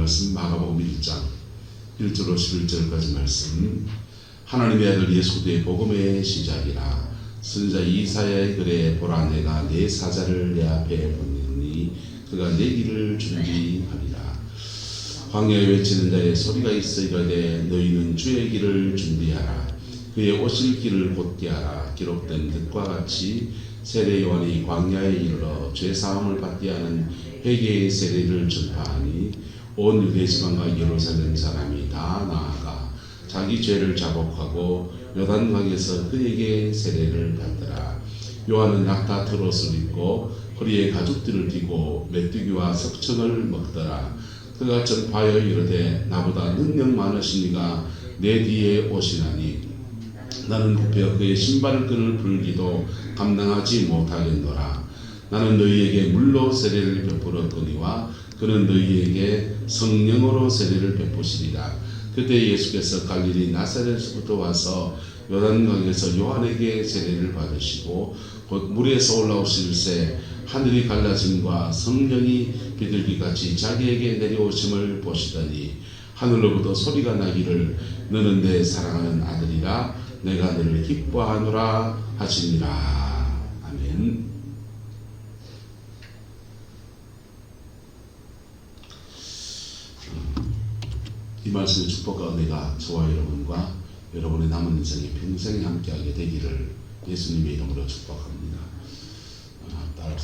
말씀 마가복음 1장 1절로 11절까지 말씀. 하나님의 아들 예수 그리스도의 복음의 시작이라. 선지자 이사야의 글에 보라 내가 내 사자를 내 앞에 보내니 그가 내 길을 준비하리라. 광야에 외치는 자의 소리가 있어 이르되 너희는 주의 길을 준비하라. 그의 오실 길을 곧게 하라. 기록된 뜻과 같이 세례 요한이 광야에 이르러 죄사함을 받게 하는 회개의 세례를 전파하니 온 유대 지방과 예루살렘 사람이 다 나아가 자기 죄를 자복하고 요단강에서 그에게 세례를 받더라. 요한은 낙타 트롯을 입고 허리에 가죽띠를 띠고 메뚜기와 석청을 먹더라. 그가 전파하여 이르되 나보다 능력 많으신 이가 내 뒤에 오시나니 나는 급여 그의 신발끈을 풀기도 감당하지 못하겠노라. 나는 너희에게 물로 세례를 베풀었거니와 그는 너희에게 성령으로 세례를 베푸시리라. 그때 예수께서 갈릴리 나사렛에서부터 와서 요단강에서 요한에게 세례를 받으시고 곧 물에서 올라오실새 하늘이 갈라짐과 성령이 비둘기같이 자기에게 내려오심을 보시더니 하늘로부터 소리가 나기를 너는 내 사랑하는 아들이라 내가 너를 기뻐하노라 하시니라. 아멘. 이 말씀의 축복과 은혜가 저와 여러분과 여러분의 남은 인생에 평생 함께하게 되기를 예수님의 이름으로 축복합니다.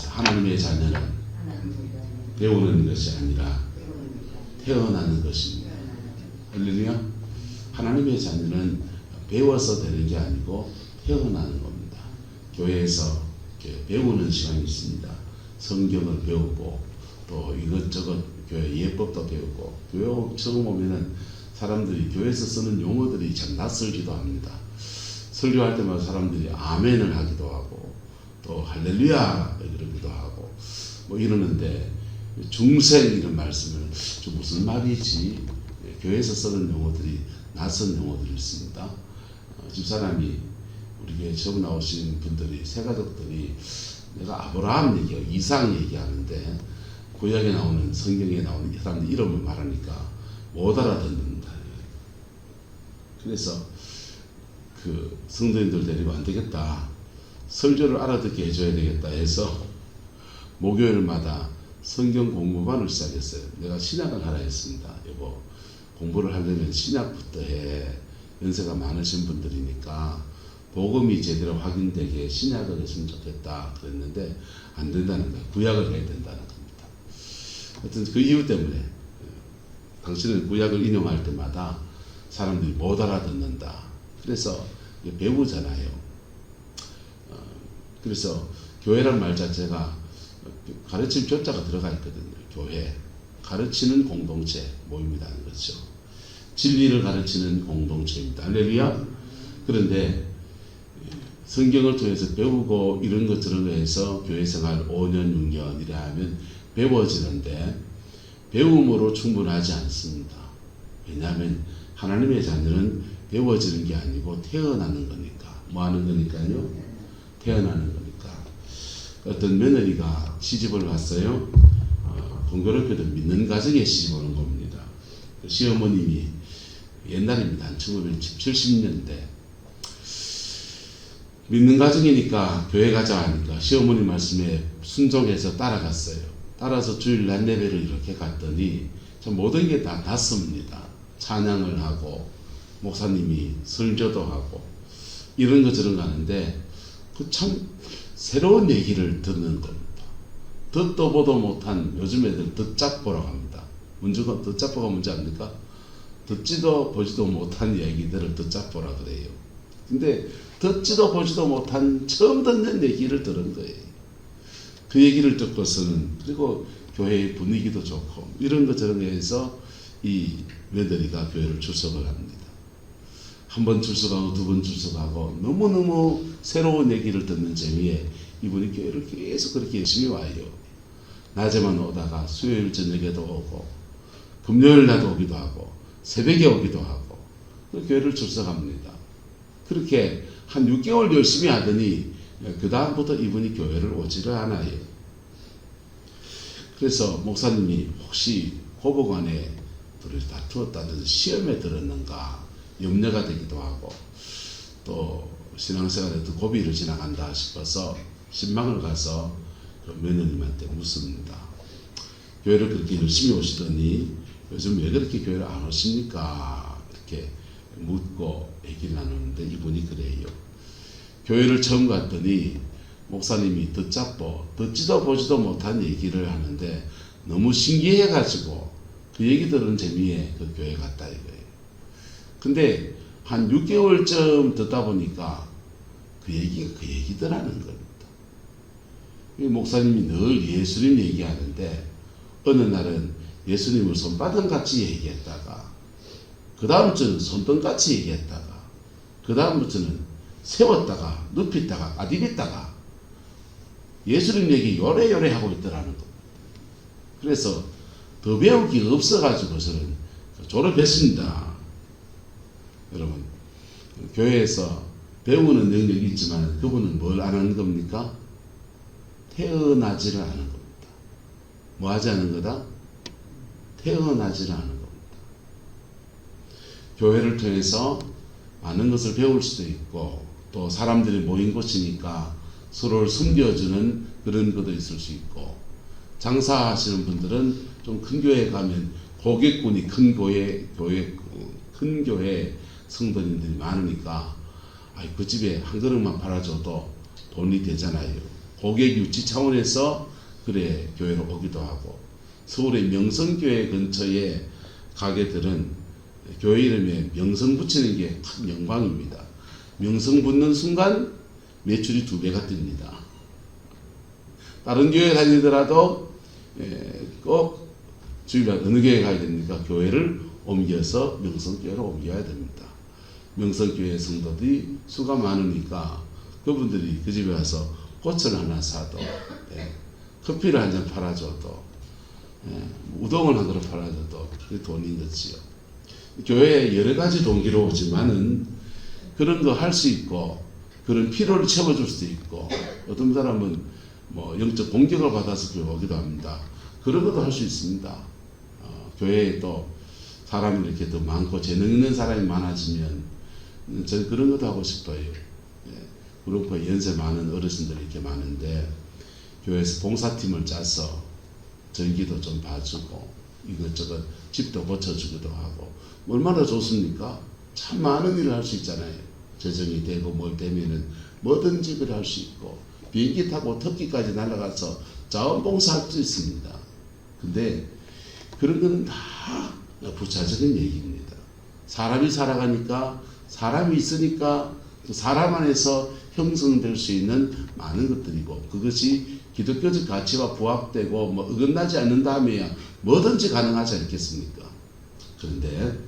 하나님의 자녀는 배우는 것이 아니라 태어나는 것입니다. 할렐루야. 하나님의 자녀는 배워서 되는 게 아니고 태어나는 겁니다. 교회에서 배우는 시간이 있습니다. 성경을 배우고 또 이것저것 교회 예법도 배우고 교회 처음 오면은 사람들이 교회에서 쓰는 용어들이 참 낯설기도 합니다. 설교할 때마다 사람들이 아멘을 하기도 하고 또 할렐루야 이러기도 하고 뭐 이러는데 중생 이런 말씀을 좀 무슨 말이지? 교회에서 쓰는 용어들이 낯선 용어들이 있습니다. 집사람이 우리 교회 처음 나오신 분들이 새가족들이 내가 아브라함 얘기하고 이상 얘기하는데 구약에 나오는 성경에 나오는 사람들 이름을 말하니까 못 알아듣는다. 그래서 그 성도님들 데리고 안 되겠다. 설교를 알아듣게 해줘야 되겠다 해서 목요일마다 성경 공부반을 시작했어요. 내가 신약을 하라 했습니다. 여보 공부를 하려면 신약부터 해. 연세가 많으신 분들이니까 복음이 제대로 확인되게 신약을 했으면 좋겠다 그랬는데 안 된다는 거야. 구약을 해야 된다는 겁니다. 하여튼 그 이유 때문에 당신은 구약을 인용할 때마다 사람들이 못 알아듣는다. 그래서 배우잖아요. 그래서 교회란 말 자체가 가르침 조자가 들어가 있거든요. 교회. 가르치는 공동체 모임이라는 거죠. 진리를 가르치는 공동체입니다. 할렐루야. 그런데 성경을 통해서 배우고 이런 것 저런 거 해서 교회 생활 5년 6년 이래 하면 배워지는데 배움으로 충분하지 않습니다. 왜냐하면 하나님의 자녀는 배워지는 게 아니고 태어나는 거니까. 뭐 하는 거니까요? 태어나는 거니까. 어떤 며느리가 시집을 왔어요. 공교롭게도 믿는 가정에 시집 오는 겁니다. 시어머님이 옛날입니다. 한 1970년대. 믿는 가정이니까 교회 가자 하니까 시어머니 말씀에 순종해서 따라갔어요. 따라서 주일 날 예배를 이렇게 갔더니 참 모든 게 다 닿습니다. 찬양을 하고 목사님이 설교도 하고 이런 거 저런 거 하는데 그 참 새로운 얘기를 듣는 겁니다. 듣도 보도 못한 요즘 애들 듣잡보라고 합니다. 문제가 듣잡보가 뭔지 압니까? 듣지도 보지도 못한 얘기들을 듣잡보라 그래요. 근데 듣지도 보지도 못한 처음 듣는 얘기를 들은 거예요. 그 얘기를 듣고서는 그리고 교회의 분위기도 좋고 이런 것 저런 거에서 이 며느리가 교회를 출석을 합니다. 한 번 출석하고 두 번 출석하고 너무너무 새로운 얘기를 듣는 재미에 이분이 교회를 계속 그렇게 열심히 와요. 낮에만 오다가 수요일 저녁에도 오고 금요일 날도 오기도 하고 새벽에 오기도 하고 교회를 출석합니다. 그렇게 한 6개월 열심히 하더니 그 다음부터 이분이 교회를 오지를 않아요. 그래서 목사님이 혹시 호보관에 둘이 다투었다든지 시험에 들었는가 염려가 되기도 하고, 또 신앙생활에도 고비를 지나간다 싶어서 신방을 가서 그 며느님한테 묻습니다. 교회를 그렇게 열심히 오시더니 요즘 왜 그렇게 교회를 안 오십니까? 이렇게 묻고 얘기를 나누는데 이분이 그래요. 교회를 처음 갔더니 목사님이 듣지도 보지도 못한 얘기를 하는데 너무 신기해가지고 그 얘기 들은 재미에 그 교회 갔다 이거예요. 근데 한 6개월쯤 듣다 보니까 그 얘기가 그 얘기더라는 겁니다. 목사님이 늘 예수님 얘기하는데 어느 날은 예수님을 손바닥같이 얘기했다가, 그 다음 주는 손등같이 얘기했다가, 그 다음 주는 세웠다가 눕혔다가 아디했다가 예수님 얘기 요래요래 하고 있더라는 겁니다. 그래서 더 배울 게 없어가지고 저는 졸업했습니다. 여러분, 교회에서 배우는 능력이 있지만 그분은 뭘 안 하는 겁니까? 태어나지를 않은 겁니다. 뭐 하지 않은 거다? 태어나지를 않은 겁니다. 교회를 통해서 많은 것을 배울 수도 있고, 또 사람들이 모인 곳이니까 서로를 섬겨주는 그런 것도 있을 수 있고, 장사하시는 분들은 좀 큰 교회 가면 고객군이 큰 교회 성도님들이 많으니까 그 집에 한 그릇만 팔아줘도 돈이 되잖아요. 고객 유치 차원에서 그래 교회로 오기도 하고, 서울의 명성교회 근처에 가게들은 교회 이름에 명성 붙이는 게 큰 영광입니다. 명성 붙는 순간 매출이 2배가 뜹니다. 다른 교회 다니더라도 꼭 주일날 어느 교회 가야 됩니까? 교회를 옮겨서 명성교회로 옮겨야 됩니다. 명성교회 성도들이 수가 많으니까 그분들이 그 집에 와서 꽃을 하나 사도, 커피를 한 잔 팔아줘도, 우동을 한 그릇 팔아줘도 그게 돈인 거지요. 교회에 여러 가지 동기로 오지만은 그런 거 할 수 있고, 그런 필요를 채워줄 수도 있고, 어떤 사람은 뭐 영적 공격을 받아서 교회 오기도 합니다. 그런 것도 할 수 있습니다. 교회에 또 사람이 이렇게 더 많고 재능 있는 사람이 많아지면 저는 그런 것도 하고 싶어요. 그렇고 연세 많은 어르신들이 이렇게 많은데 교회에서 봉사팀을 짜서 전기도 좀 봐주고 이것저것 집도 고쳐주기도 하고 얼마나 좋습니까? 참 많은 일을 할 수 있잖아요. 재정이 되고 뭘 되면은 뭐든지 그걸 할 수 있고, 비행기 타고 터키까지 날아가서 자원봉사할 수 있습니다. 근데 그런 거는 다 부차적인 얘기입니다. 사람이 살아가니까, 사람이 있으니까 그 사람 안에서 형성될 수 있는 많은 것들이고, 그것이 기독교적 가치와 부합되고 뭐 어긋나지 않는다면야 뭐든지 가능하지 않겠습니까? 그런데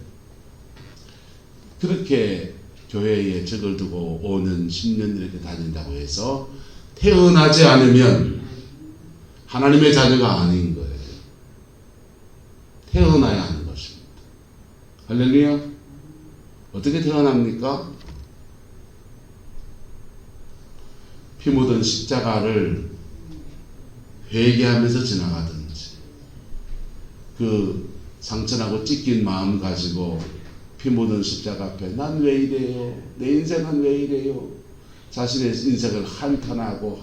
그렇게 교회에 적을 두고 5년, 10년 이렇게 다닌다고 해서 태어나지 않으면 하나님의 자녀가 아닌 거예요. 태어나야 하는 것입니다. 할렐루야. 어떻게 태어납니까? 피 묻은 십자가를 회개하면서 지나가든지, 그 상처나고 찢긴 마음 가지고 피 묻은 십자가 앞에 난 왜 이래요? 내 인생은 왜 이래요? 자신의 인생을 한탄하고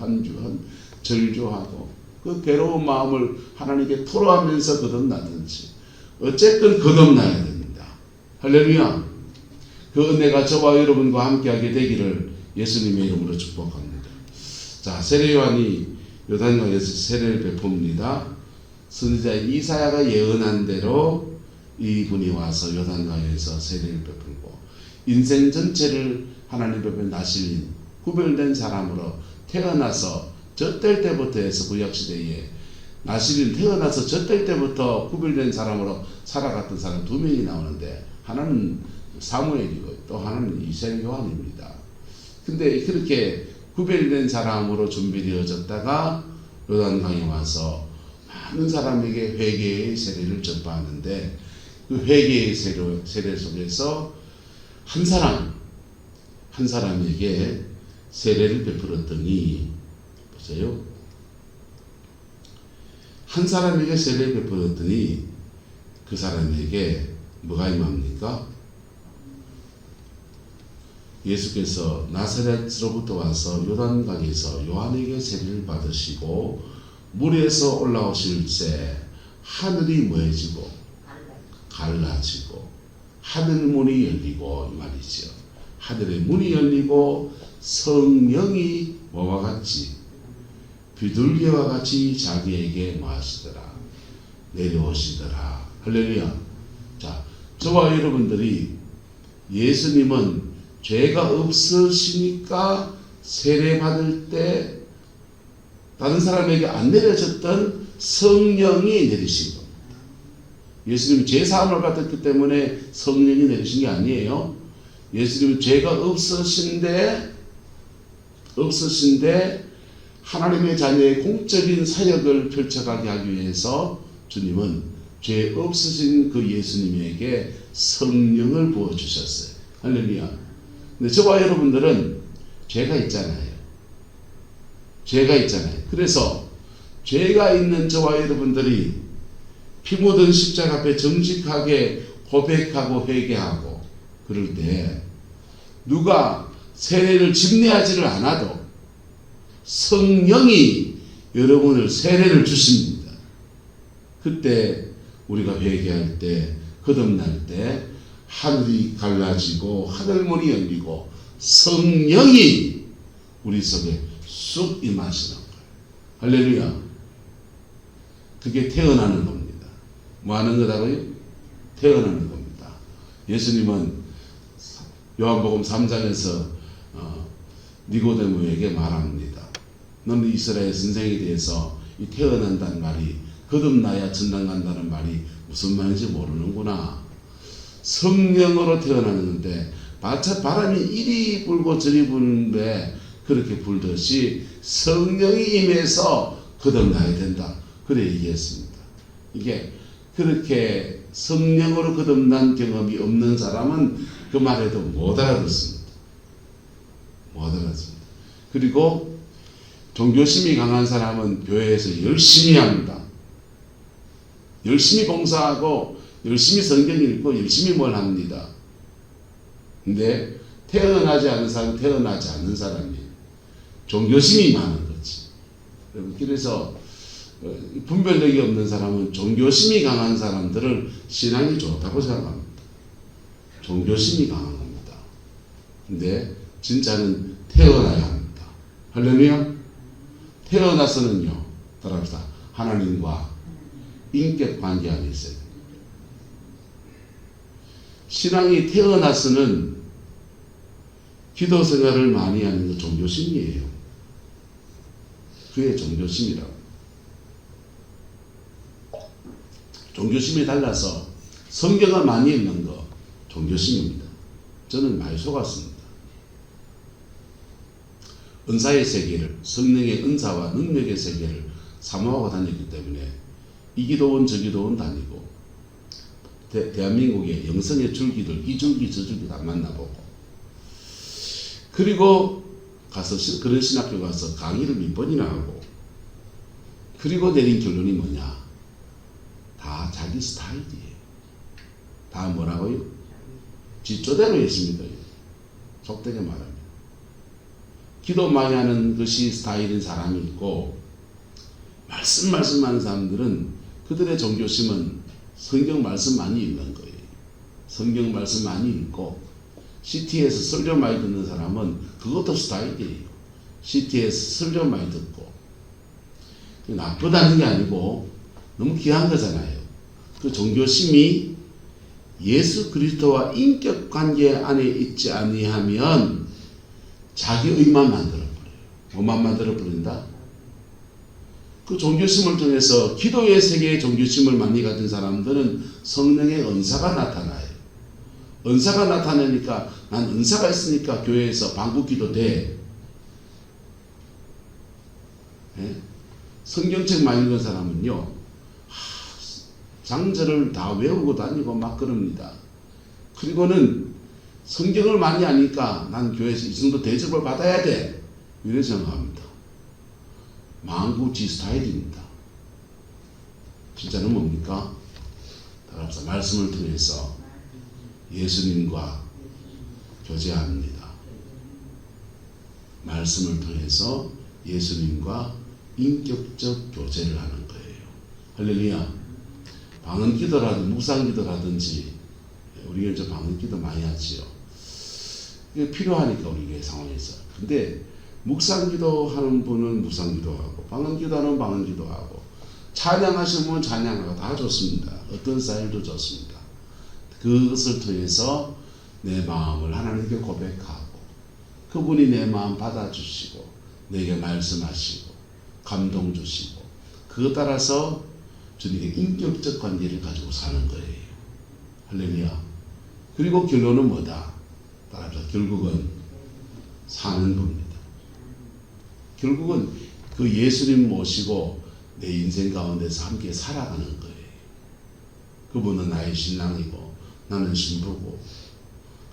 절주하고 그 괴로운 마음을 하나님께 토로하면서 거듭나든지, 어쨌든 거듭나야 됩니다. 할렐루야. 그 은혜가 저와 여러분과 함께하게 되기를 예수님의 이름으로 축복합니다. 자, 세례요한이 요단강에서 세례를 베풉니다. 선지자 이사야가 예언한 대로 이분이 와서 요단강에서 세례를 베풀고 인생 전체를 하나님 앞에 나실린 구별된 사람으로 태어나서 젖될 때부터 해서 구약시대에 나실린 태어나서 젖될 때부터 구별된 사람으로 살아갔던 사람 2명이 나오는데, 하나는 사무엘이고 또 하나는 이세요한입니다. 근데 그렇게 구별된 사람으로 준비되어졌다가 요단강에 와서 많은 사람에게 회개의 세례를 전파하는데, 그 회개의 세례 속에서 한 사람에게 세례를 베풀었더니, 보세요. 한 사람에게 세례를 베풀었더니 그 사람에게 뭐가 임합니까? 예수께서 나사렛으로부터 와서 요단강에서 요한에게 세례를 받으시고 물에서 올라오실 때 하늘이 뭐해지고 갈라지고 하늘 문이 열리고 이 말이죠. 하늘의 문이 열리고 성령이 뭐와 같이 비둘기와 같이 자기에게 뭐하시더라 내려오시더라. 할렐루야. 자, 저와 여러분들이 예수님은 죄가 없으시니까 세례 받을 때 다른 사람에게 안 내려졌던 성령이 내리신 겁니다. 예수님은 죄 사함을 받았기 때문에 성령이 내리신 게 아니에요. 예수님은 죄가 없으신데 하나님의 자녀의 공적인 사역을 펼쳐가게 하기 위해서 주님은 죄 없으신 그 예수님에게 성령을 부어주셨어요. 할렐루야. 근데 저와 여러분들은 죄가 있잖아요. 그래서 죄가 있는 저와 여러분들이 피 묻은 십자가 앞에 정직하게 고백하고 회개하고 그럴 때 누가 세례를 집례하지를 않아도 성령이 여러분을 세례를 주십니다. 그때 우리가 회개할 때 거듭날 때 하늘이 갈라지고 하늘문이 열리고 성령이 우리 속에 쑥 임하시는 거예요. 할렐루야. 그게 태어나는 겁니다. 뭐 하는 거다고요? 태어나는 겁니다. 예수님은 요한복음 3장에서 니고데모에게 말합니다. 너는 이스라엘 선생에 대해서 이 태어난다는 말이 거듭나야 천당 간다는 말이 무슨 말인지 모르는구나. 성령으로 태어나는데 바람이 이리 불고 저리 부는데 그렇게 불듯이 성령이 임해서 거듭나야 된다. 그래 얘기했습니다. 이게 그렇게 성령으로 거듭난 경험이 없는 사람은 그 말에도 못 알아듣습니다. 그리고 종교심이 강한 사람은 교회에서 열심히 합니다. 열심히 봉사하고 열심히 성경 읽고 열심히 뭘 합니다. 근데 태어나지 않은 사람은 태어나지 않는 사람이에요. 종교심이 많은 거지. 그래서 분별력이 없는 사람은 종교심이 강한 사람들을 신앙이 좋다고 생각합니다. 종교심이 강한 겁니다. 근데 진짜는 태어나야 합니다. 할렐루야. 태어나서는요, 따라합시다. 하나님과 인격 관계 안에 있어요. 신앙이 태어나서는 기도 생활을 많이 하는 게 종교심이에요. 그게 종교심이라고. 종교심이 달라서 성경을 많이 읽는 거 종교심입니다. 저는 많이 속았습니다. 은사의 세계를, 성령의 은사와 능력의 세계를 사모하고 다녔기 때문에 이 기도원 저 기도원 다니고 대한민국의 영성의 줄기들 이 줄기 저 줄기 다 만나보고 그리고 가서 그런 신학교 가서 강의를 몇 번이나 하고 그리고 내린 결론이 뭐냐? 다 자기 스타일이에요. 다 뭐라고요? 지조대로 했습니다. 속되게 말하면 기도 많이 하는 것이 스타일인 사람이 있고 말씀하는 사람들은 그들의 종교심은 성경 말씀 많이 읽는 거예요. 성경 말씀 많이 읽고 CT에서 설교 많이 듣는 사람은 그것도 스타일이에요. CT에서 설교 많이 듣고 나쁘다는 게 아니고 너무 귀한 거잖아요. 그 종교심이 예수 그리스도와 인격 관계 안에 있지 아니하면 자기 의만 만들어버려요. 뭐만 만들어버린다? 그 종교심을 통해서 기도의 세계의 종교심을 많이 가진 사람들은 성령의 은사가 나타나요. 은사가 나타나니까 난 은사가 있으니까 교회에서 방구기도 돼. 네? 성경책 많이 읽은 사람은요. 장절을 다 외우고 다니고 막 그럽니다. 그리고는 성경을 많이 아니까 난 교회에서 이 정도 대접을 받아야 돼. 이렇게 생각합니다. 망구지 스타일입니다. 진짜는 뭡니까? 따라서 말씀을 통해서 예수님과 교제합니다. 말씀을 통해서 예수님과 인격적 교제를 하는 거예요. 할렐루야. 방언기도라든지 묵상기도라든지 우리가 이제 방언기도 많이 하지요. 이게 필요하니까 우리 교회 상황에서. 근데 묵상기도 하는 분은 묵상기도하고 방언기도하는 방언기도하고 찬양하시는 분은 찬양하고 다 좋습니다. 어떤 스타일도 좋습니다. 그것을 통해서 내 마음을 하나님께 고백하고 그분이 내 마음 받아주시고 내게 말씀하시고 감동 주시고 그것 따라서 주님께 인격적 관계를 가지고 사는 거예요. 할렐루야. 그리고 결론은 뭐다? 따라서 결국은 사는 겁니다. 결국은 그 예수님 모시고 내 인생 가운데서 함께 살아가는 거예요. 그분은 나의 신랑이고 나는 신부고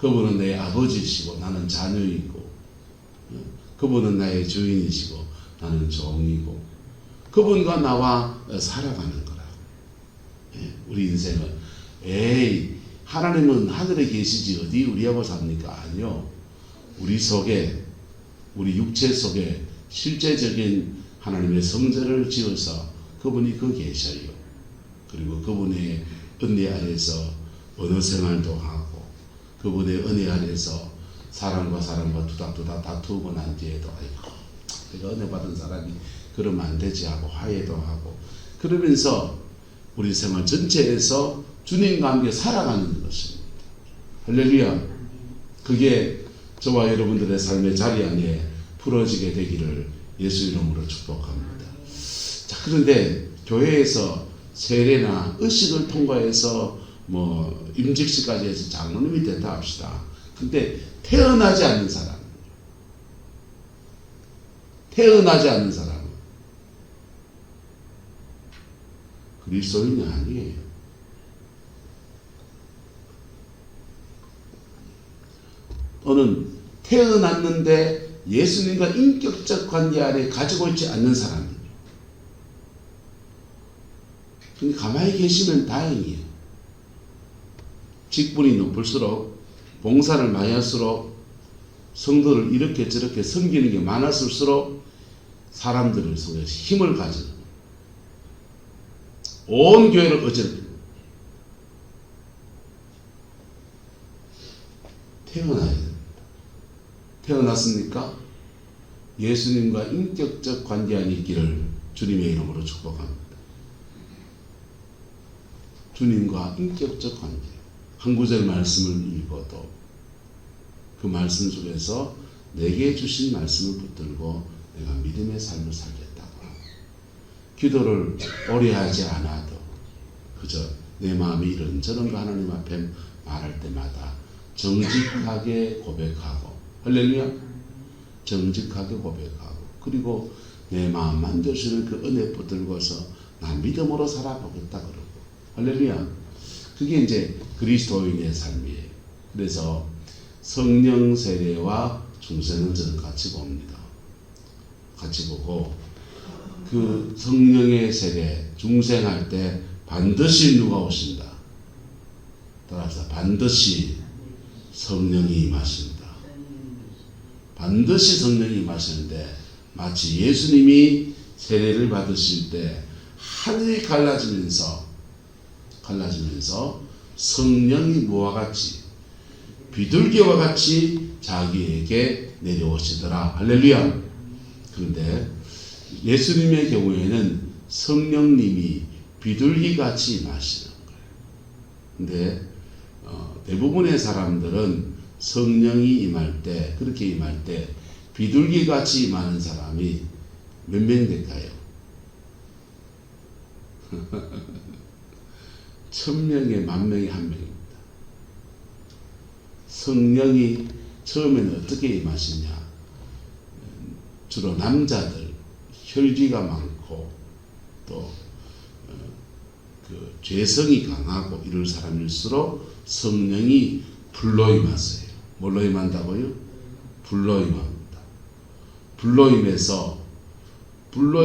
그분은 내 아버지시고 나는 자녀이고 그분은 나의 주인이시고 나는 종이고 그분과 나와 살아가는 거라. 우리 인생은 하나님은 하늘에 계시지 어디 우리하고 삽니까? 아니요. 우리 속에 우리 육체 속에 실제적인 하나님의 성전을 지어서 그분이 그 계셔요. 그리고 그분의 은혜 아래서 언어 생활도 하고 그분의 은혜 아래서 사람과 투닥투닥 다투고 난 뒤에도 아이고 내가 은혜 받은 사람이 그러면 안 되지 하고 화해도 하고 그러면서 우리 생활 전체에서 주님과 함께 살아가는 것입니다. 할렐루야. 그게 저와 여러분들의 삶의 자리 안에 풀어지게 되기를 예수 이름으로 축복합니다. 자, 그런데 교회에서 세례나 의식을 통과해서 임직식까지 해서 장로님이 됐다 합시다. 근데 태어나지 않는 사람 그리스도인이 아니에요. 또는 태어났는데 예수님과 인격적 관계 안에 가지고 있지 않는 사람이에요. 근데 가만히 계시면 다행이에요. 직분이 높을수록 봉사를 많이 할수록 성도를 이렇게 저렇게 섬기는 게 많았을수록 사람들을 속에서 힘을 가지는 온 교회를 어지럽힙니다. 태어나야 됩니다. 태어났습니까? 예수님과 인격적 관계 안에 있기를 주님의 이름으로 축복합니다. 주님과 인격적 관계. 한 구절 말씀을 읽어도 그 말씀 속에서 내게 주신 말씀을 붙들고 내가 믿음의 삶을 살겠다고 하고 기도를 오래 하지 않아도 그저 내 마음이 이런저런 거 하나님 앞에 말할 때마다 정직하게 고백하고 할렐루야. 정직하게 고백하고 그리고 내 마음 만드시는 그 은혜 붙들고서 나 믿음으로 살아보겠다 그러고 할렐루야. 그게 이제 그리스도인의 삶이에요. 그래서 성령 세례와 중생은 저는 같이 봅니다. 같이 보고 그 성령의 세례 중생할 때 반드시 누가 오신다. 따라서 반드시 성령이 임하신다. 반드시 성령이 임하시는데 마치 예수님이 세례를 받으실 때 하늘이 갈라지면서 성령이 뭐와 같이 비둘기와 같이 자기에게 내려오시더라. 할렐루야. 그런데 예수님의 경우에는 성령님이 비둘기같이 임하시는 거예요. 근데 대부분의 사람들은 성령이 임할 때 그렇게 임할 때 비둘기같이 임하는 사람이 몇 명 될까요? 1000명에 10,000명이 1명입니다. 성령이 처음에는 어떻게 임하시냐? 주로 남자들, 혈기가 많고 또 죄성이 강하고 이럴 사람일수록 성령이 불로 임하세요. 뭘로 임한다고요? 불로 임합니다. 불로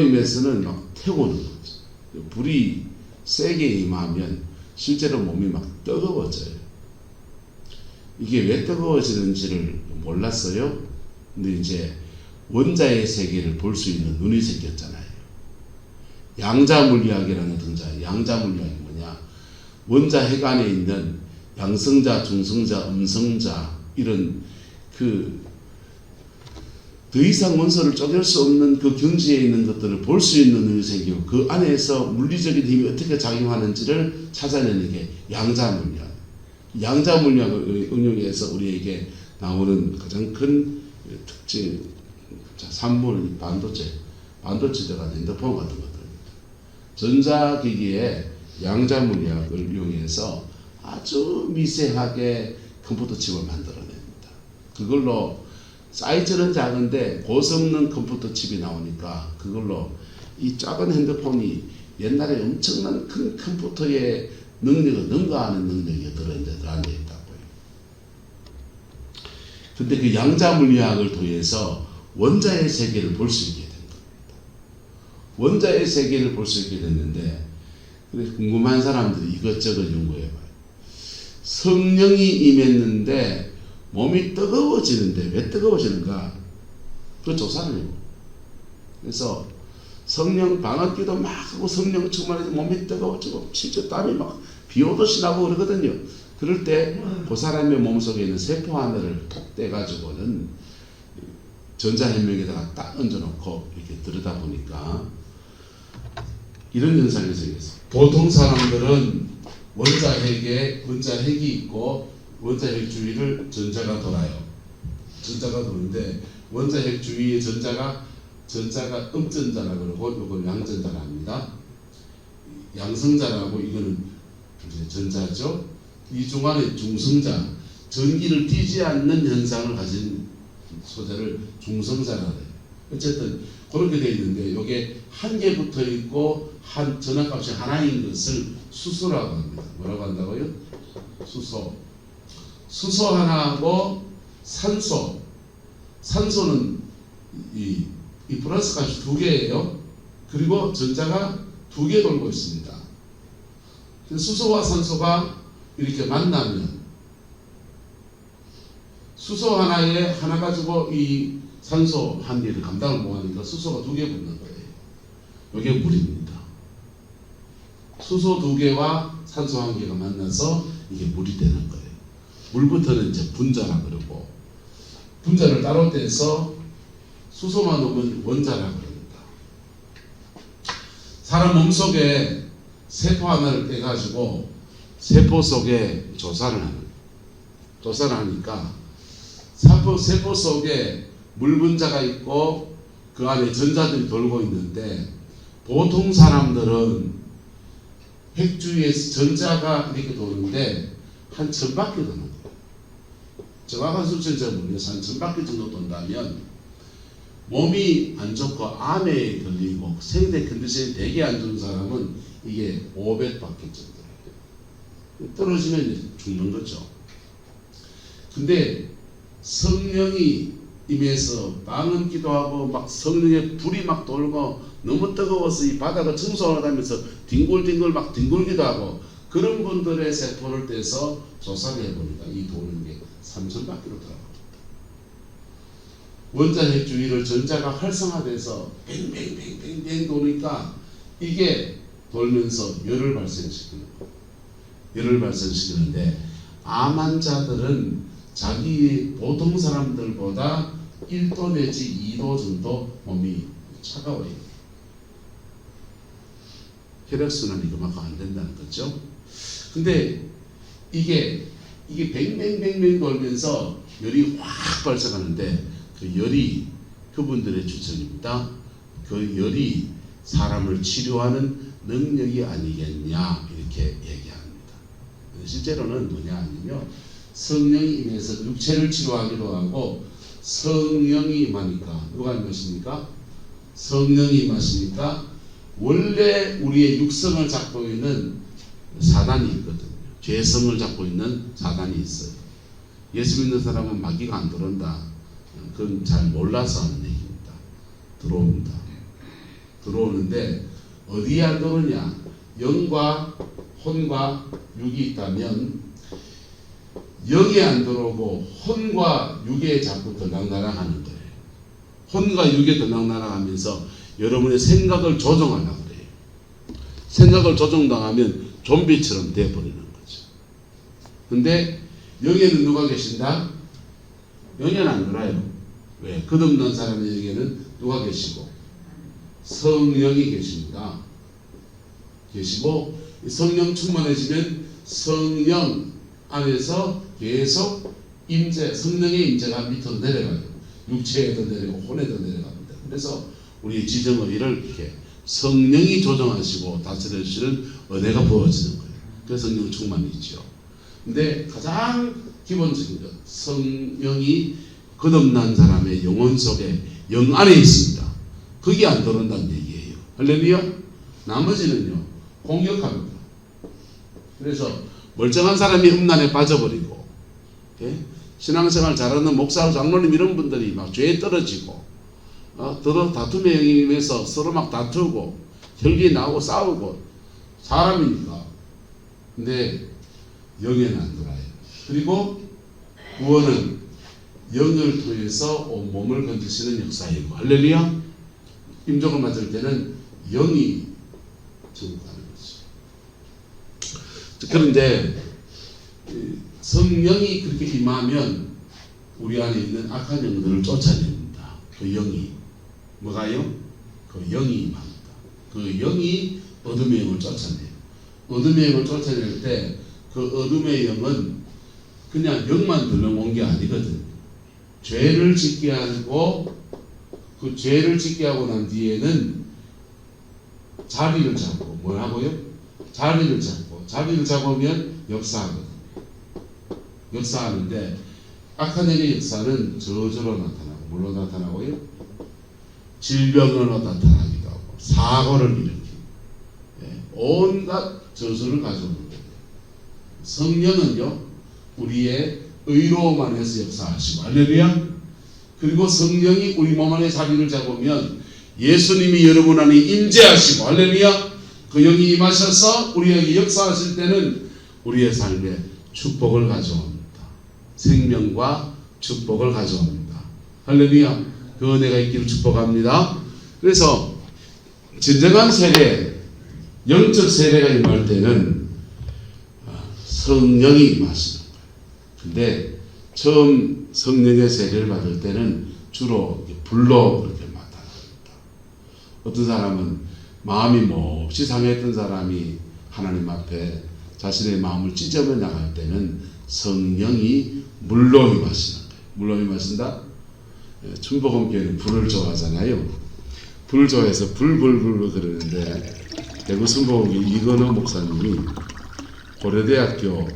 임해서는 막 태우는 거죠. 불이 세게 임하면 실제로 몸이 막 뜨거워져요. 이게 왜 뜨거워지는지를 몰랐어요. 근데 이제 원자의 세계를 볼 수 있는 눈이 생겼잖아요. 양자물리학이라는 등장. 양자물리학이 뭐냐? 원자 핵 안에 있는 양성자, 중성자, 음성자 이런 더 이상 원소를 쪼갤 수 없는 그 경지에 있는 것들을 볼 수 있는 눈이 생기고 그 안에서 물리적인 힘이 어떻게 작용하는지를 찾아내는 게 양자물리학. 양자물리학을 응용해서 우리에게 나오는 가장 큰 특징, 산물, 반도체 들어간 핸드폰 같은 것들. 전자기기에 양자물리학을 이용해서 아주 미세하게 컴퓨터 칩을 만들어냅니다. 그걸로 사이즈는 작은데 고성능 컴퓨터 칩이 나오니까 그걸로 이 작은 핸드폰이 옛날에 엄청난 큰 컴퓨터의 능력을 능가하는 능력이 들어앉아있다고요. 근데 그 양자물리학을 통해서 원자의 세계를 볼 수 있게 된 겁니다. 원자의 세계를 볼 수 있게 됐는데, 그래서 궁금한 사람들이 이것저것 연구해봐요. 성령이 임했는데 몸이 뜨거워지는데 왜 뜨거워지는가? 그 조사를 해요. 그래서 성령 방언기도 막 하고 성령 충만해서 몸이 뜨거워지고 진짜 땀이 막 비 오듯이 나고 그러거든요. 그럴 때 그 사람의 몸속에 있는 세포 하나를 톡 떼가지고는 전자현명에다가 딱 얹어놓고 이렇게 들여다보니까 이런 현상이 생겼어요. 보통 사람들은 원자핵이 있고 원자핵 주위를 전자가 돌아요. 전자가 도는데 원자핵 주위의 전자가 음전자라 그러고 이걸 양전자라 합니다. 양성자라고 이거는 이제 전자죠. 이 중간에 중성자, 전기를 띠지 않는 현상을 가진 소재를 중성자라 해요. 어쨌든 그렇게 되어 있는데 이게 한 개 붙어 있고 전압값이 하나인 것을 수소라고 합니다. 뭐라고 한다고요? 수소 하나하고 산소는 이 플러스 값이 2개예요. 그리고 전자가 2개 돌고 있습니다. 수소와 산소가 이렇게 만나면 수소 하나 가지고 이 산소 한 개를 감당을 못하니까 수소가 2개 붙는 거예요. 이게 물입니다. 수소 2개와 산소 1개가 만나서 이게 물이 되는 거예요. 물부터는 이제 분자라 그러고, 분자를 따로 떼서 수소만 넣으면 원자라 그럽니다. 사람 몸속에 세포 하나를 떼가지고 세포 속에 조사를 하니까 세포 속에 물 분자가 있고 그 안에 전자들이 돌고 있는데, 보통 사람들은 핵 주위에서 전자가 이렇게 도는데 한 1000바퀴 도는 거예요. 정확한 숫자는 잘 모르겠어요. 한 1000바퀴 정도 돈다면 몸이 안 좋고 암에 걸리고 생대 컨디션이 되게 안 좋은 사람은 이게 500바퀴 정도 떨어지면 이제 죽는 거죠. 근데 성령이 임해서 방언 기도하고 막 성령의 불이 막 돌고 너무 뜨거워서 이 바닥을 청소하다면서 뒹굴뒹굴 막 뒹굴기도 하고, 그런 분들의 세포를 떼서 조사를 해보니까 이 도는 게 3000바퀴로 돌아갑니다. 원자핵 주위를 전자가 활성화돼서 뱅뱅뱅뱅뱅 도니까 이게 돌면서 열을 발생시키는 거예요. 열을 발생시키는데 암 환자들은 자기 보통 사람들보다 1도 내지 2도 정도 몸이 차가워요. 혈액순환이 그만큼 안 된다는 거죠. 근데 이게 뱅뱅뱅뱅 돌면서 열이 확 발생하는데 그 열이 그분들의 주장입니다. 그 열이 사람을 치료하는 능력이 아니겠냐 이렇게 얘기합니다. 실제로는 뭐냐 아니면 성령이 임해서 육체를 치료하기도 하고, 성령이 임하니까 누가 임하십니까? 성령이 임하시니까 원래 우리의 육성을 잡고 있는 사단이 있거든요. 죄성을 잡고 있는 사단이 있어요. 예수 믿는 사람은 마귀가 안 들어온다. 그건 잘 몰라서 하는 얘기입니다. 들어옵니다. 들어오는데 어디에 안 들어오냐? 영과 혼과 육이 있다면 영이 안 들어오고 혼과 육에 자꾸 들락날락 하는 거예요. 혼과 육에 들락날락 하면서 여러분의 생각을 조정하려고 그래요. 생각을 조정당하면 좀비처럼 돼버리는 거죠. 근데 영에는 누가 계신다? 영에는 안 들어요. 왜? 끝없는 사람에게는 누가 계시고? 성령이 계십니다. 계시고 성령 충만해지면 성령 안에서 계속 임재, 성령의 임재가 밑으로 내려가요. 육체에도 내려가고 혼에도 내려갑니다. 그래서 우리 지정의를 이렇게 성령이 조정하시고 다스려 주시는 은혜가 부어지는 거예요. 그래서 성령 충만이 있죠. 근데 가장 기본적인 것, 성령이 거듭난 사람의 영혼 속에 영 안에 있습니다. 거기 안 들어온다는 얘기예요. 할렐루야. 나머지는요 공격합니다. 그래서 멀쩡한 사람이 음란에 빠져버리고, 예? 신앙생활 잘하는 목사, 장로님 이런 분들이 막 죄에 떨어지고, 더러 다툼의 영임에서 서로 막 다투고 혈기 나오고 싸우고 사람이니까. 근데 영에는 안 돌아요. 그리고 구원은 영을 통해서 온 몸을 건지시는 역사이고, 할렐루야. 임종을 맞을 때는 영이 증거하는 거죠. 그런데 성령이 그렇게 임하면 우리 안에 있는 악한 영들을 쫓아냅니다. 그 영이 뭐가요? 그 영이 임합니다. 그 영이 어둠의 영을 쫓아내요. 어둠의 영을 쫓아낼 때 그 어둠의 영은 그냥 영만 들러온 게 아니거든. 죄를 짓게 하고, 그 죄를 짓게 하고 난 뒤에는 자리를 잡고, 뭘 하고요? 자리를 잡으면 역사하거든요. 역사하는데 악한 영의 역사는 저주로 나타나고, 뭘로 나타나고요? 질병으로 나타나기도 하고, 사고를 일으키고, 온갖 저주를 가져오는 거예요. 성령은요 우리의 의로움 안에서 역사하시고, 할렐루야. 그리고 성령이 우리 몸 안에 자리를 잡으면 예수님이 여러분 안에 임재하시고, 할렐루야. 그 영이 임하셔서 우리에게 역사하실 때는 우리의 삶에 축복을 가져옵니다. 생명과 축복을 가져옵니다. 할렐루야. 그 은혜가 있기를 축복합니다. 그래서 진정한 세례, 영적 세례가 임할 때는 성령이 임하시는 거예요. 근데 처음 성령의 세례를 받을 때는 주로 불로 그렇게 나타납니다. 어떤 사람은 마음이 몹시 상했던 사람이 하나님 앞에 자신의 마음을 찢어져 나갈 때는 성령이 물로 임하시는 거예요. 물로 임하신다? 충복음교회는 불을 좋아하잖아요. 불을 좋아해서 불불불 그러는데 대구 순복음교회 이건호 목사님이 고려대학교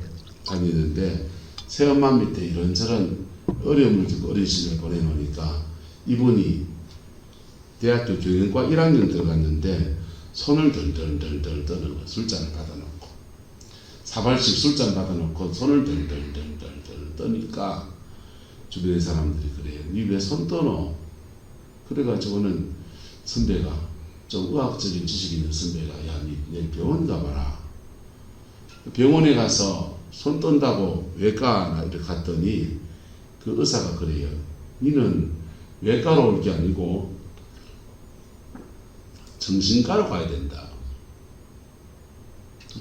다니는데 새엄마 밑에 이런저런 어려움을 듣고 어린 시절 보내놓으니까 이분이 대학교 경영과 1학년 들어갔는데 손을 덜덜덜덜 떠는 거예요. 술잔을 받아놓고 사발씩 술잔 받아놓고 손을 덜덜덜덜 떠니까 주변의 사람들이 그래요. 니 왜 손 떠노? 그래가지고는 선배가 좀 의학적인 지식 있는 선배가 야 니 내일 병원 가봐라. 병원에 가서 손 떤다고 외과나 이렇게 갔더니 그 의사가 그래요. 니는 외과로 올 게 아니고 정신과로 가야 된다.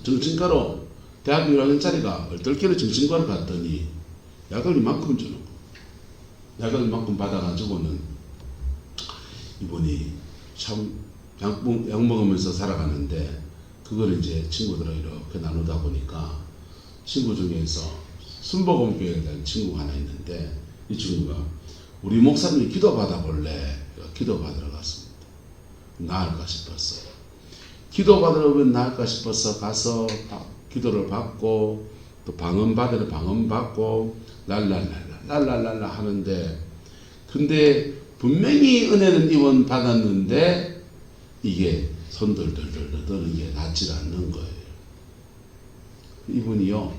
정신과로 대학교 1학년짜리가 얼떨결에 정신과로 갔더니 약을 이만큼 주는 거. 약을 이만큼 받아가지고는 이분이 참 약 먹으면서 살아가는데 그걸 이제 친구들하고 이렇게 나누다 보니까 친구 중에서 순복음교회에 대한 친구가 하나 있는데 이 친구가 우리 목사님이 기도 받아볼래? 기도 받으러 갔습니다. 나을까 싶었어요. 기도 받으러 오면 나을까 싶어서 가서 기도를 받고 또 방언 받으러 방언 받고 랄랄랄라 하는데 근데 분명히 은혜는 입은 받았는데 이게 손들들들들 떠는 게 낫지 않는 거예요. 이분이요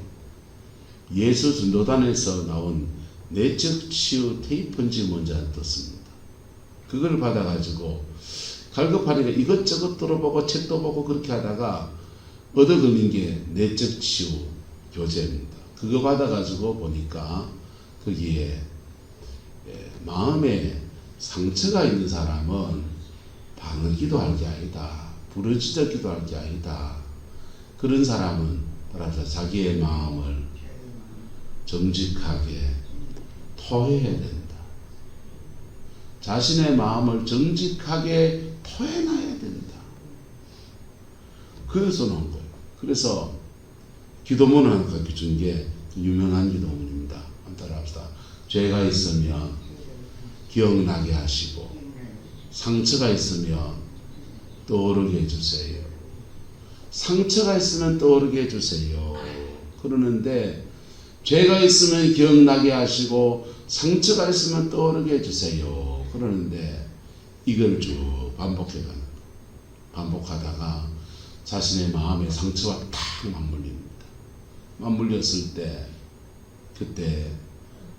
예수 전도단에서 나온 내적 치유 테이프인지 뭔지 안 떴습니다. 그걸 받아가지고 갈급하니까 이것저것 들어보고 책도 보고 그렇게 하다가 얻어 걸린 게 내적 치유 교제입니다. 그거 받아가지고 보니까 거기에 마음에 상처가 있는 사람은 방을 기도할 게 아니다. 부르짖어 기도할 게 아니다. 그런 사람은 따라서 자기의 마음을 정직하게 토해야 된다. 자신의 마음을 정직하게 토해놔야 된다. 그래서 놓은 거예요. 그래서 기도문을 하나 준 게 유명한 기도문입니다. 따라합시다. 죄가 있으면 기억나게 하시고 상처가 있으면 떠오르게 해주세요. 상처가 있으면 떠오르게 해주세요. 그러는데 죄가 있으면 기억나게 하시고 상처가 있으면 떠오르게 해주세요. 그러는데 이걸 쭉 반복해가는 거예요. 반복하다가 자신의 마음의 상처와 탁 맞물립니다. 맞물렸을 때 그때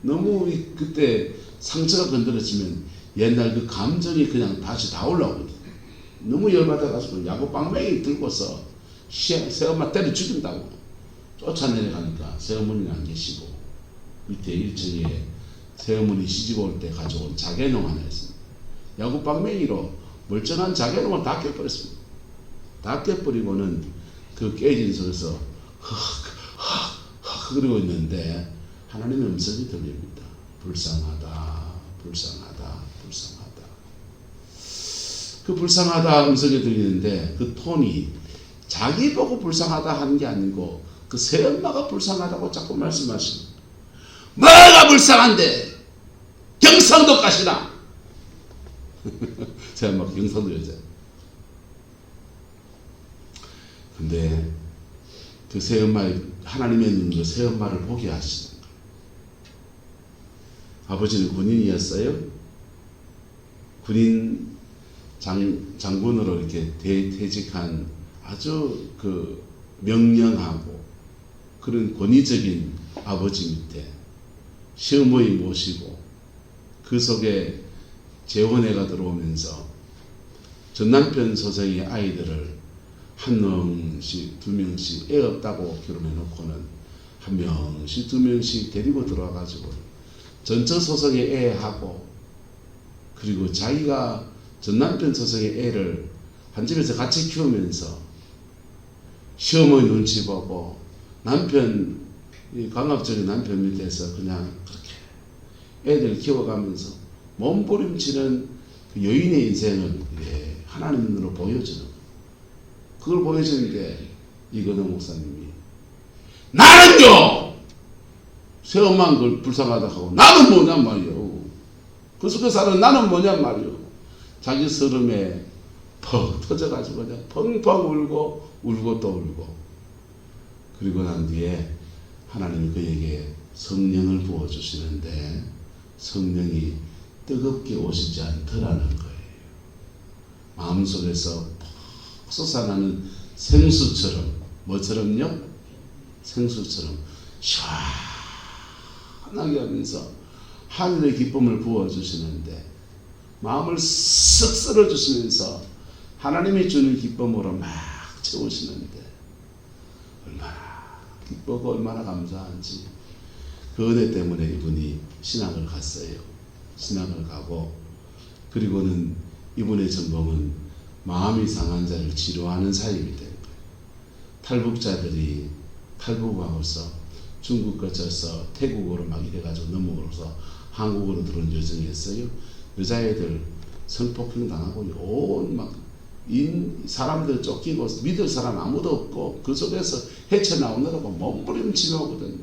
너무 그때 상처가 건드려지면 옛날 그 감정이 그냥 다시 다 올라오거든요. 너무 열받아가지고 야구 빵맹이 들고서 새엄마 때려 죽인다고 쫓아내려가니까 새어머니는 안 계시고 밑에 1층에 새어머니 시집 올 때 가져온 자개농 하나 있습니다. 야구 빵맹이로 멀쩡한 자개농을 다 깨버렸습니다. 다 깨버리고는 그 깨진 속에서 그러고 있는데 하나님의 음성이 들립니다. 불쌍하다, 불쌍하다, 불쌍하다. 그 불쌍하다 음성이 들리는데 그 톤이 자기 보고 불쌍하다 하는 게 아니고 그 새엄마가 불쌍하다고 자꾸 말씀하시는 뭐가 불쌍한데 경상도 가시나. 새엄마 경상도 여자. 근데 그 새엄마의 하나님의 눈으로 새엄마를 보게 하시는 거예요. 아버지는 군인이었어요. 군인 장군으로 이렇게 퇴직한 아주 그 명령하고 그런 권위적인 아버지 밑에 시어머니 모시고 그 속에 재혼해가 들어오면서 전남편 소생의 아이들을 한 명씩 두 명씩 애 없다고 결혼해 놓고는 한 명씩 두 명씩 데리고 들어와 가지고 전처 소속의 애하고 그리고 자기가 전남편 소속의 애를 한 집에서 같이 키우면서 시어머니 눈치 보고 남편 강압적인 남편 밑에서 그냥 그렇게 애들 키워가면서 몸부림치는 그 여인의 인생을 하나님 눈으로 보여주는 거예요. 그걸 보여주는데 이건호 목사님이 나는요 새엄마한 걸 불쌍하다 하고 나는 뭐냔 말이요. 그 속에 사는 나는 뭐냔 말이요. 자기 서름에 퍽 터져가지고 그냥 펑펑 울고 또 울고 그리고 난 뒤에 하나님이 그에게 성령을 부어주시는데 성령이 뜨겁게 오시지 않더라는 거예요. 마음속에서 솟아나는 생수처럼 뭐처럼요? 생수처럼 시원하게 하면서 하늘의 기쁨을 부어주시는데 마음을 쓱 쓸어주시면서 하나님이 주는 기쁨으로 막 채우시는데 얼마나 기쁘고 얼마나 감사한지 그 은혜 때문에 이분이 신학을 갔어요. 신학을 가고 그리고는 이분의 전공은 마음이 상한 자를 치료하는 사역이 된 거예요. 탈북자들이 탈북하고서 중국 거쳐서 태국으로 막 이래가지고 넘어오고서 한국으로 들어온 여정이었어요. 여자애들 성폭행 당하고 온 막 사람들 쫓기고 믿을 사람 아무도 없고 그 속에서 헤쳐나오느라고 몸부림치며 오거든요.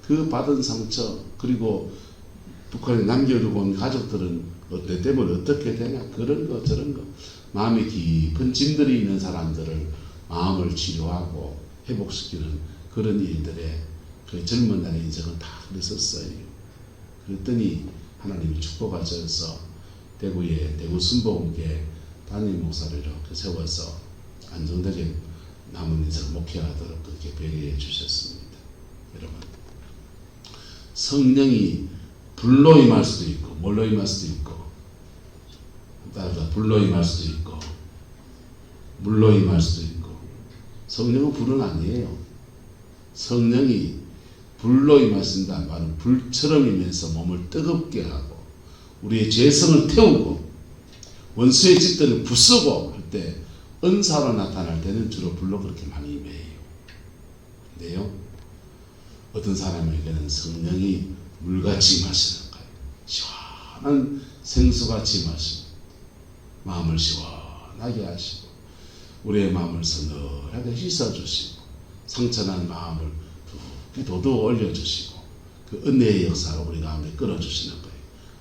그 받은 상처 그리고 북한에 남겨두고 온 가족들은 내 때문에 어떻게 되냐 그런 거 저런 거 마음에 깊은 짐들이 있는 사람들을 마음을 치료하고 회복시키는 그런 일들에 그 젊은 날의 인생은 다 그랬었어요. 그랬더니 하나님이 축복하셔서 대구에 대구 순복음교회 담임 목사를 이렇게 세워서 안정되게 남은 인생 목회하도록 그렇게 배려해 주셨습니다. 여러분 성령이 불로 임할 수도 있고 뭘로 임할 수도 있고 따라서 불로 임할 수도 있고 물로 임할 수도 있고 성령은 불은 아니에요. 성령이 불로 임하신다 말은 불처럼 임해서 몸을 뜨겁게 하고 우리의 죄성을 태우고 원수의 짓들을 부수고 할 때 은사로 나타날 때는 주로 불로 그렇게 많이 임해요. 근데요, 어떤 사람에게는 성령이 물같이 임하시는 거예요. 시원한 생수같이 임하시고 마음을 시원하게 하시고 우리의 마음을 서늘하게 씻어주시고 상처난 마음을 도둑 올려주시고 그 은혜의 역사로 우리 가운데 끌어주시는 거예요.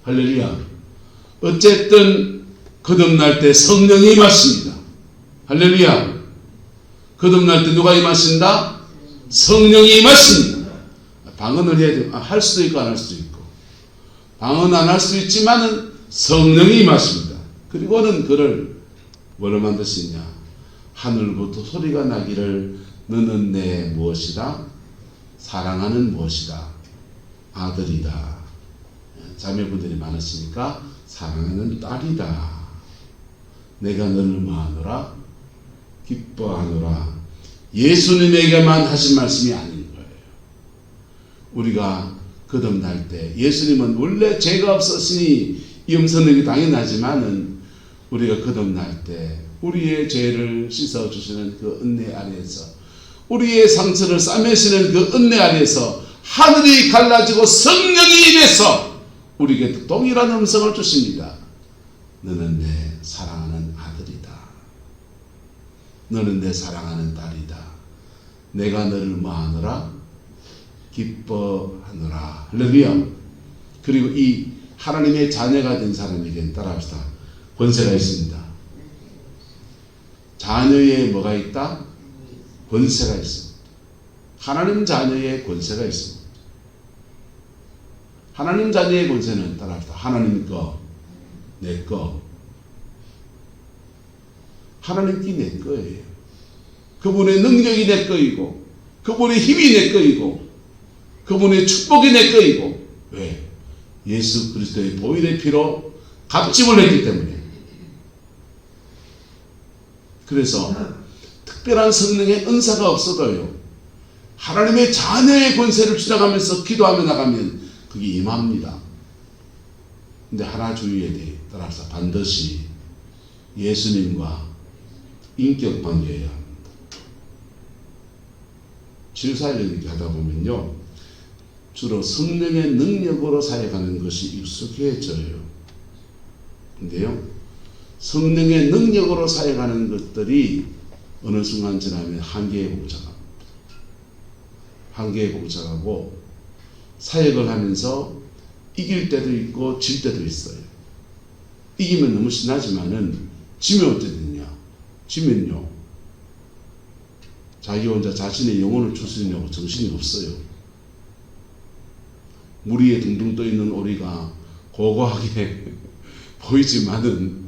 할렐루야. 어쨌든 거듭날 때 성령이 임하십니다. 할렐루야. 거듭날 때 누가 임하신다? 성령이 임하십니다. 방언을 해야 돼요. 할 수도 있고 안 할 수도 있고 방언 안 할 수 있지만은 성령이 임하십니다. 그리고는 그를 뭐로 만드시냐? 하늘부터 소리가 나기를 너는 내 무엇이다? 사랑하는 무엇이다? 아들이다. 자매분들이 많으시니까 사랑하는 딸이다. 내가 너를 뭐하노라? 기뻐하노라. 예수님에게만 하신 말씀이 아닌 거예요. 우리가 거듭날 때 예수님은 원래 죄가 없었으니 염소능이 당연하지만은 우리가 거듭날 때 우리의 죄를 씻어주시는 그 은혜 아래에서 우리의 상처를 싸매시는 그 은혜 아래에서 하늘이 갈라지고 성령이 임해서 우리에게 동일한 음성을 주십니다. 너는 내 사랑하는 아들이다. 너는 내 사랑하는 딸이다. 내가 너를 뭐하노라? 기뻐하노라. 할렐루야. 그리고 이 하나님의 자녀가 된 사람에게는 따라합시다. 권세가 있습니다. 자녀에 뭐가 있다? 권세가 있습니다. 하나님 자녀의 권세가 있습니다. 하나님 자녀의 권세는 따라합시다. 하나님 거, 내 거. 하나님께 내 거예요. 그분의 능력이 내 거이고 그분의 힘이 내 거이고 그분의 축복이 내 거이고 왜? 예수 그리스도의 보혈의 피로 값짐을 했기 때문에. 그래서 특별한 성령의 은사가 없어도요 하나님의 자녀의 권세를 주장하면서 기도하며 나가면 그게 임합니다. 근데 하나 주의해야 돼. 따라서 반드시 예수님과 인격 관계해야 합니다. 치유사역을 이렇게 하다 보면요 주로 성령의 능력으로 사역하는 것이 익숙해져요. 근데요 성령의 능력으로 사역하는 것들이 어느 순간 지나면 한계에 봉착합니다. 한계에 봉착하고 사역을 하면서 이길 때도 있고 질 때도 있어요. 이기면 너무 신나지만은 지면 어떻게 되냐? 지면요 자기 혼자 자신의 영혼을 줄 수 있냐고 정신이 없어요. 물 위에 둥둥 떠 있는 오리가 고고하게 보이지만은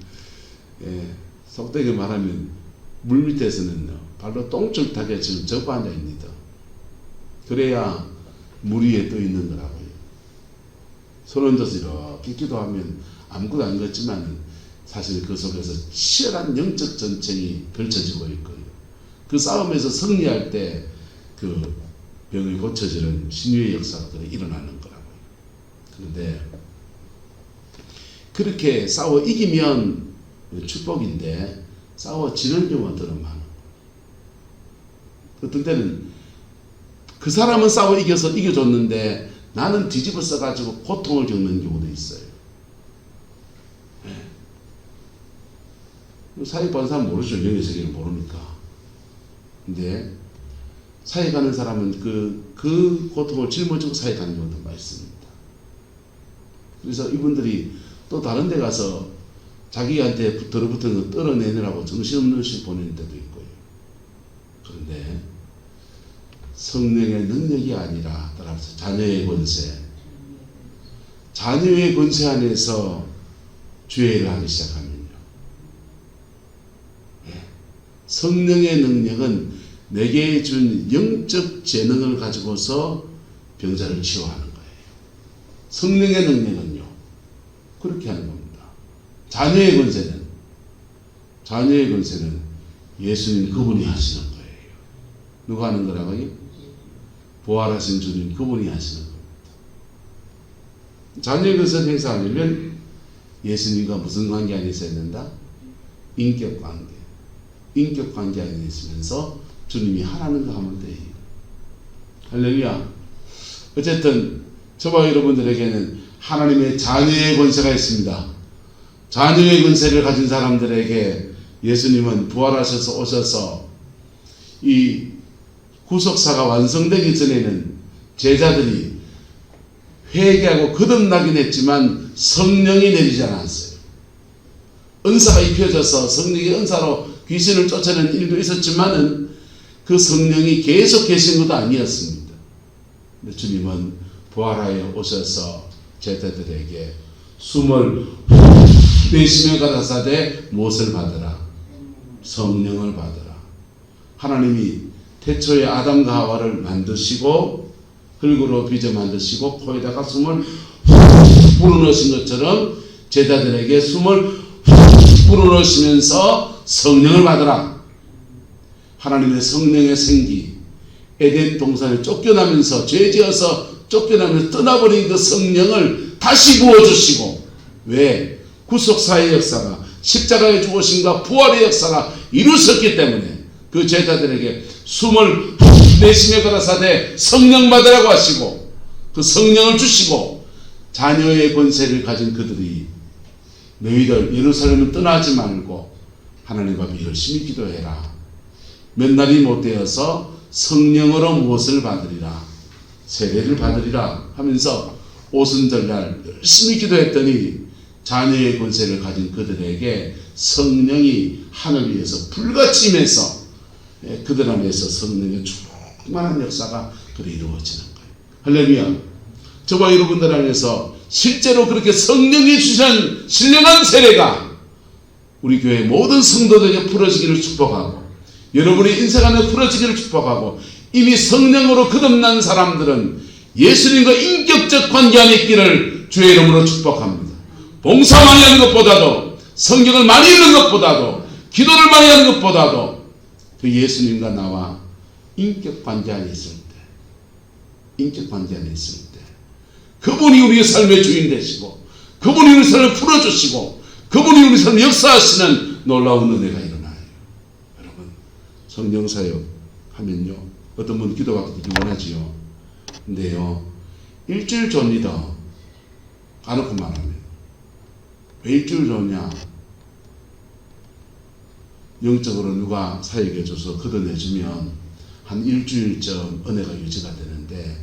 속되게 말하면 물 밑에서는 발로 똥줄타게 지금 접고 앉아 있습니다. 그래야 물 위에 떠 있는 거라고요. 손 얹어서 이렇게 기도하면 아무것도 안 걷지만 사실 그 속에서 치열한 영적 전쟁이 펼쳐지고 있고요. 그 싸움에서 승리할 때 그 병이 고쳐지는 신유의 역사가 일어나는 거라고요. 그런데 그렇게 싸워 이기면 축복인데 싸워지는 경우들은 많아요. 어떤 때는 그 사람은 싸워 이겨서 이겨줬는데 나는 뒤집어 써가지고 고통을 겪는 경우도 있어요. 사역하는 사람 모르죠. 영의 세계를 모르니까. 근데 사역하는 사람은 그 고통을 짊어지고 사역하는 경우도 많습니다. 그래서 이분들이 또 다른 데 가서 자기한테 들어붙은 거 떨어내느라고 정신없는 시 보내는 데도 있고요. 그런데 성령의 능력이 아니라 따라서 자녀의 권세, 자녀의 권세 안에서 주의를 하기 시작하면요. 성령의 능력은 내게 준 영적 재능을 가지고서 병자를 치유하는 거예요. 성령의 능력은요. 그렇게 하는 겁니다. 자녀의 권세는 예수님 그분이 하시는 거예요. 누가 하는 거라고요? 부활하신 주님, 그분이 하시는 겁니다. 자녀의 것을 행사하려면 예수님과 무슨 관계 안에 있어야 된다? 인격 관계. 인격 관계 안에 있으면서 주님이 하라는 거 하면 돼요. 할렐루야. 어쨌든 저와 여러분들에게는 하나님의 자녀의 권세가 있습니다. 자녀의 권세를 가진 사람들에게 예수님은 부활하셔서 오셔서 이 구속사가 완성되기 전에는 제자들이 회개하고 거듭나긴 했지만 성령이 내리지 않았어요. 은사가 입혀져서 성령의 은사로 귀신을 쫓아내는 일도 있었지만은 그 성령이 계속 계신 것도 아니었습니다. 근데 주님은 부활하여 오셔서 제자들에게 숨을 내쉬며 가라사대 무엇을 받으라? 성령을 받으라. 하나님이 태초에 아담과 하와를 만드시고 흙으로 빚어 만드시고 코에다가 숨을 불어넣으신 것처럼 제자들에게 숨을 불어넣으시면서 성령을 받으라. 하나님의 성령의 생기, 에덴 동산에 쫓겨나면서 죄지어서 쫓겨나면서 떠나버린 그 성령을 다시 부어주시고, 왜? 구속사의 역사가, 십자가의 죽으심과 부활의 역사가 이루어졌기 때문에 그 제자들에게 숨을 내쉬며 가라사대 성령 받으라고 하시고, 그 성령을 주시고, 자녀의 권세를 가진 그들이 너희들 예루살렘을 떠나지 말고 하나님 앞에 열심히 기도해라. 몇 날이 못 되어서 성령으로 무엇을 받으리라? 세례를 받으리라 하면서 오순절날 열심히 기도했더니 자녀의 권세를 가진 그들에게 성령이 하늘 위에서 불같이 임해서 그들 안에서 성령의 충만한 역사가 그래 이루어지는 거예요. 할렐루야. 저와 여러분들 안에서 실제로 그렇게 성령이 주신 신령한 세례가 우리 교회 모든 성도들에게 풀어지기를 축복하고, 여러분의 인생 안에 풀어지기를 축복하고, 이미 성령으로 거듭난 사람들은 예수님과 인격적 관계 안에 있기를 주의 이름으로 축복합니다. 봉사 많이 하는 것보다도, 성경을 많이 읽는 것보다도, 기도를 많이 하는 것보다도 그 예수님과 나와 인격 관계 안에 있을 때, 인격 관계 안에 있을 때 그분이 우리의 삶의 주인 되시고, 그분이 우리 삶을 풀어주시고, 그분이 우리 삶을 역사하시는 놀라운 은혜가 일어나요. 여러분, 성령사역 하면요, 어떤 분은 기도받기 원하지요. 근데요, 일주일 전이다 가놓고 말하면, 왜 일주일 전이냐? 영적으로 누가 사역해줘서 걷어내주면 한 일주일쯤 은혜가 유지가 되는데,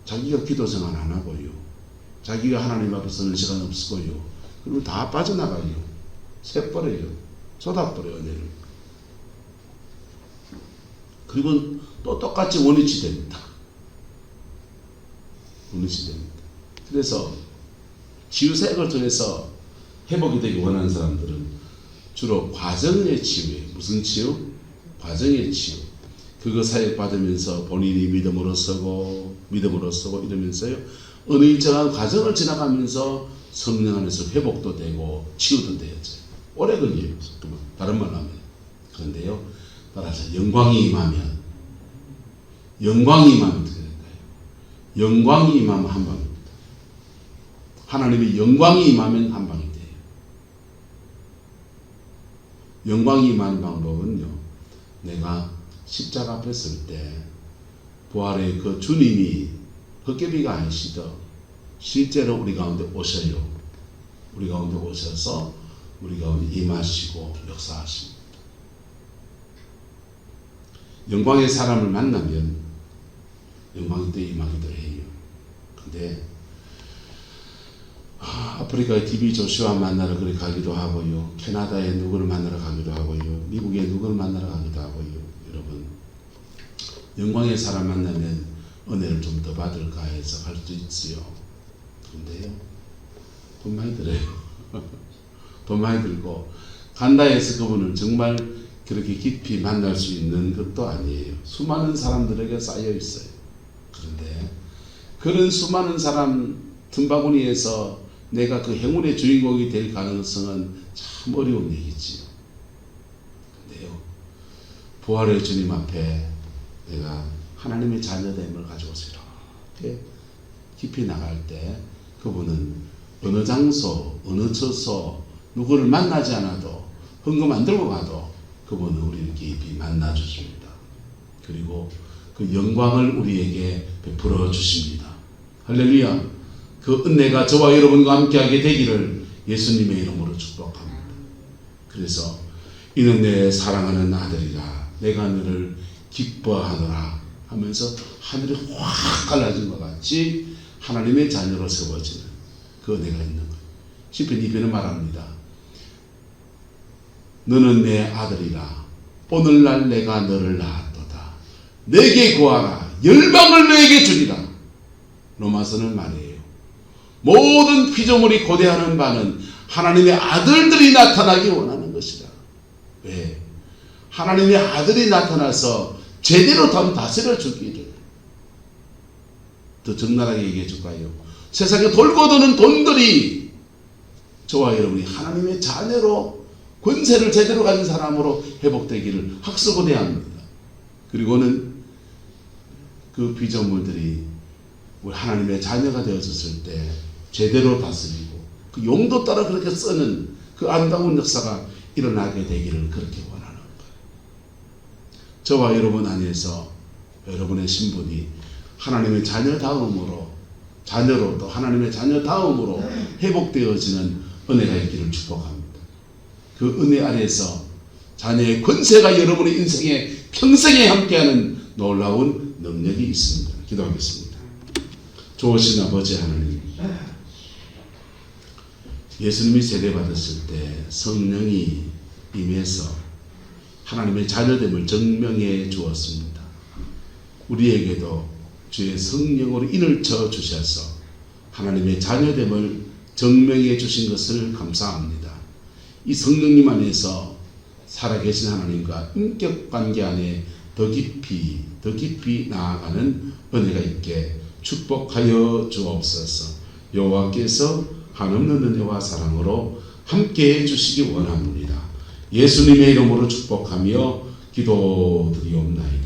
자기가 기도 생활 안 하고요, 자기가 하나님 앞에 서는 시간 없고요, 그러면 다 빠져나가요. 새버려요. 쏟아버려요, 은혜를. 그리고 또 똑같이 원위치 됩니다. 원위치 됩니다. 그래서 치유사역을 통해서 회복이 되기 원하는 사람들은 주로 과정의 치유예요. 무슨 치유? 과정의 치유. 그거 사역 받으면서 본인이 믿음으로 서고 이러면서요, 어느 일정한 과정을 지나가면서 성령 안에서 회복도 되고 치유도 되어져요. 오래 걸려요. 다른 말로 하면. 그런데요, 따라서 영광이 임하면 어떻게 될까요? 영광이 임하면 한 방입니다. 하나님의 영광이 임하면 한 방이 돼요. 영광이 임하는 방법은요, 내가 십자가 앞에 설 때 부활의 그 주님이 헛개비가 아니시더 실제로 우리 가운데 오셔요. 우리 가운데 오셔서 우리 가운데 임하시고 역사하십니다. 영광의 사람을 만나면 영광이 또 임하기도 해요. 근데 아프리카의 TV 조슈아 만나러 그렇게 가기도 하고요, 캐나다에 누구를 만나러 가기도 하고요, 미국에 누구를 만나러 가기도 하고요. 여러분, 영광의 사람 만나면 은혜를 좀 더 받을까 해서 갈 수도 있어요. 근데요, 돈 많이 들어요. 돈 많이 들고, 간다 해서 그분을 정말 그렇게 깊이 만날 수 있는 것도 아니에요. 수많은 사람들에게 쌓여 있어요. 그런데 그런 수많은 사람 틈바구니에서 내가 그 행운의 주인공이 될 가능성은 참 어려운 얘기지요. 근데요, 부활의 주님 앞에 내가 하나님의 자녀됨을 가지고서 이렇게 깊이 나갈 때 그분은 어느 장소, 어느 처소, 누구를 만나지 않아도 헌금 안 들고 가도 그분은 우리를 깊이 만나 주십니다. 그리고 그 영광을 우리에게 베풀어 주십니다. 할렐루야. 그 은혜가 저와 여러분과 함께하게 되기를 예수님의 이름으로 축복합니다. 그래서 이는 내 사랑하는 아들이라 내가 너를 기뻐하노라 하면서 하늘이 확 갈라진 것 같이 하나님의 자녀로 세워지는 그 은혜가 있는 거예요. 시편 2편은 말합니다. 너는 내 아들이라 오늘날 내가 너를 낳았도다. 내게 구하라 열방을 너에게 주리라. 로마서는 말이에요. 모든 피조물이 고대하는 바는 하나님의 아들들이 나타나기 원하는 것이다. 왜? 하나님의 아들이 나타나서 제대로 다스려 주기를. 더 적나라하게 얘기해 줄까요? 세상에 돌고 도는 돈들이 저와 여러분이 하나님의 자녀로 권세를 제대로 가진 사람으로 회복되기를 학수고대해야 합니다. 그리고는 그 피조물들이 우리 하나님의 자녀가 되어졌을 때 제대로 다스리고 그 용도 따라 그렇게 쓰는 그 아름다운 역사가 일어나게 되기를 그렇게 원하는 거예요. 저와 여러분 안에서 여러분의 신분이 하나님의 자녀다움으로 자녀로 또 하나님의 자녀다움으로 회복되어지는 은혜가 있기를 축복합니다. 그 은혜 아래에서 자녀의 권세가 여러분의 인생에 평생에 함께하는 놀라운 능력이 있습니다. 기도하겠습니다. 좋으신 아버지 하나님, 예수님이 세례받았을 때 성령이 임해서 하나님의 자녀됨을 증명해 주었습니다. 우리에게도 주의 성령으로 인을 쳐 주셔서 하나님의 자녀됨을 증명해 주신 것을 감사합니다. 이 성령님 안에서 살아계신 하나님과 인격관계 안에 더 깊이 나아가는 은혜가 있게 축복하여 주옵소서. 여호와께서 한없는 은혜와 사랑으로 함께해 주시기 원합니다. 예수님의 이름으로 축복하며 기도드리옵나이다.